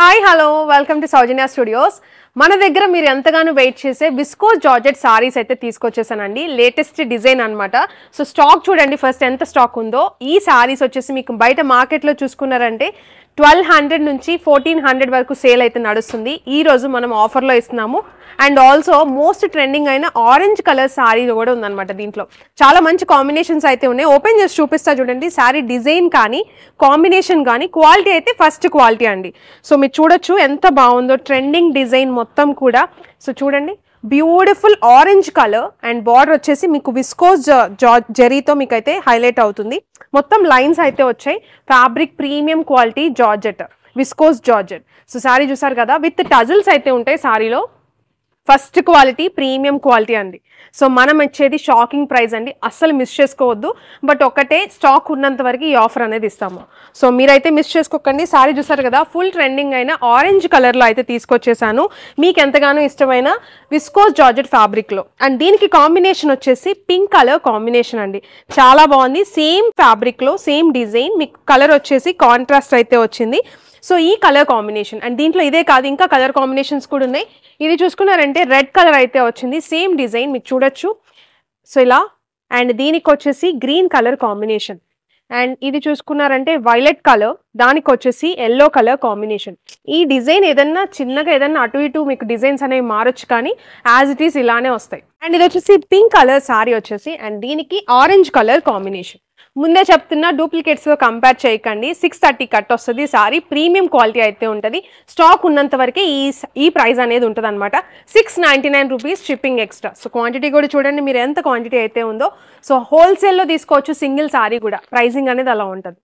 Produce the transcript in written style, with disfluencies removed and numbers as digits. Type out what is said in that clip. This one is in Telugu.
Hi hello welcome to Soujanya studios. మన దగ్గర మీరు ఎంతగానో వెయిట్ చేసే విస్కోస్ జార్జెట్ సారీస్ అయితే తీసుకొచ్చేసానండి. లేటెస్ట్ డిజైన్ అనమాట. సో స్టాక్ చూడండి ఫస్ట్ ఎంత స్టాక్ ఉందో. ఈ సారీస్ వచ్చేసి మీకు బయట మార్కెట్లో చూసుకున్నారంటే 1200 నుంచి 1400 వరకు సేల్ అయితే నడుస్తుంది. ఈ రోజు మనం ఆఫర్లో ఇస్తున్నాము. అండ్ ఆల్సో మోస్ట్ ట్రెండింగ్ అయిన ఆరెంజ్ కలర్ సారీ కూడా ఉందన్నమాట. దీంట్లో చాలా మంచి కాంబినేషన్స్ అయితే ఉన్నాయి. ఓపెన్ చేసి చూపిస్తా చూడండి. సారీ డిజైన్ కానీ కాంబినేషన్ కానీ క్వాలిటీ అయితే ఫస్ట్ క్వాలిటీ అండి. సో మీరు చూడొచ్చు ఎంత బాగుందో ట్రెండింగ్ డిజైన్ మొత్తం కూడా. సో చూడండి beautiful orange colour and border వచ్చేసి మీకు విస్కోస్ జరీతో మీకు అయితే హైలైట్ అవుతుంది. మొత్తం లైన్స్ అయితే వచ్చాయి. Fabric premium quality georgette, viscose georgette. So sorry చూసారు కదా, విత్ టజిల్స్ అయితే ఉంటాయి సారీలో. ఫస్ట్ క్వాలిటీ ప్రీమియం క్వాలిటీ అండి. సో మనం ఇచ్చేది షాకింగ్ ప్రైస్ అండి, అస్సలు మిస్ చేసుకోవద్దు. బట్ ఒకటే స్టాక్ ఉన్నంత వరకు ఈ ఆఫర్ అనేది ఇస్తాము. సో మీరైతే మిస్ చేసుకోకండి. సారీ చూసారు కదా, ఫుల్ ట్రెండింగ్ అయిన ఆరెంజ్ కలర్లో అయితే తీసుకొచ్చేసాను. మీకు ఎంతగానో ఇష్టమైన విస్కోస్ జార్జెట్ ఫ్యాబ్రిక్లో. అండ్ దీనికి కాంబినేషన్ వచ్చేసి పింక్ కలర్ కాంబినేషన్ అండి. చాలా బాగుంది. సేమ్ ఫ్యాబ్రిక్లో సేమ్ డిజైన్, మీకు కలర్ వచ్చేసి కాంట్రాస్ట్ అయితే వచ్చింది. సో ఈ కలర్ కాంబినేషన్ అండ్ దీంట్లో ఇదే కాదు, ఇంకా కలర్ కాంబినేషన్స్ కూడా ఉన్నాయి. ఇది చూసుకున్నారంటే రెడ్ కలర్ అయితే వచ్చింది, సేమ్ డిజైన్ మీకు చూడొచ్చు. సో ఇలా. అండ్ దీనికి వచ్చేసి గ్రీన్ కలర్ కాంబినేషన్. అండ్ ఇది చూసుకున్నారంటే వైలెట్ కలర్, దానికి వచ్చేసి ఎల్లో కలర్ కాంబినేషన్. ఈ డిజైన్ ఏదన్నా చిన్నగా ఏదన్నా అటు ఇటు మీకు డిజైన్స్ అనేవి మారొచ్చు, కానీ యాజ్ ఇట్ ఈస్ ఇలానే వస్తాయి. అండ్ ఇది వచ్చేసి పింక్ కలర్ సారీ వచ్చేసి, అండ్ దీనికి ఆరెంజ్ కలర్ కాంబినేషన్. ముందే చెప్తున్నా, డూప్లికేట్స్తో కంపేర్ చేయకండి. 630 కట్ వస్తుంది సారీ. ప్రీమియం క్వాలిటీ అయితే ఉంటుంది. స్టాక్ ఉన్నంత వరకే ఈ ప్రైస్ అనేది ఉంటుంది అనమాట. 699 rupees shipping extra. So quantity కూడా చూడండి మీరు ఎంత క్వాంటిటీ అయితే ఉందో. సో హోల్సేల్లో తీసుకోవచ్చు సింగిల్ సారీ కూడా. ప్రైసింగ్ అనేది అలా ఉంటుంది.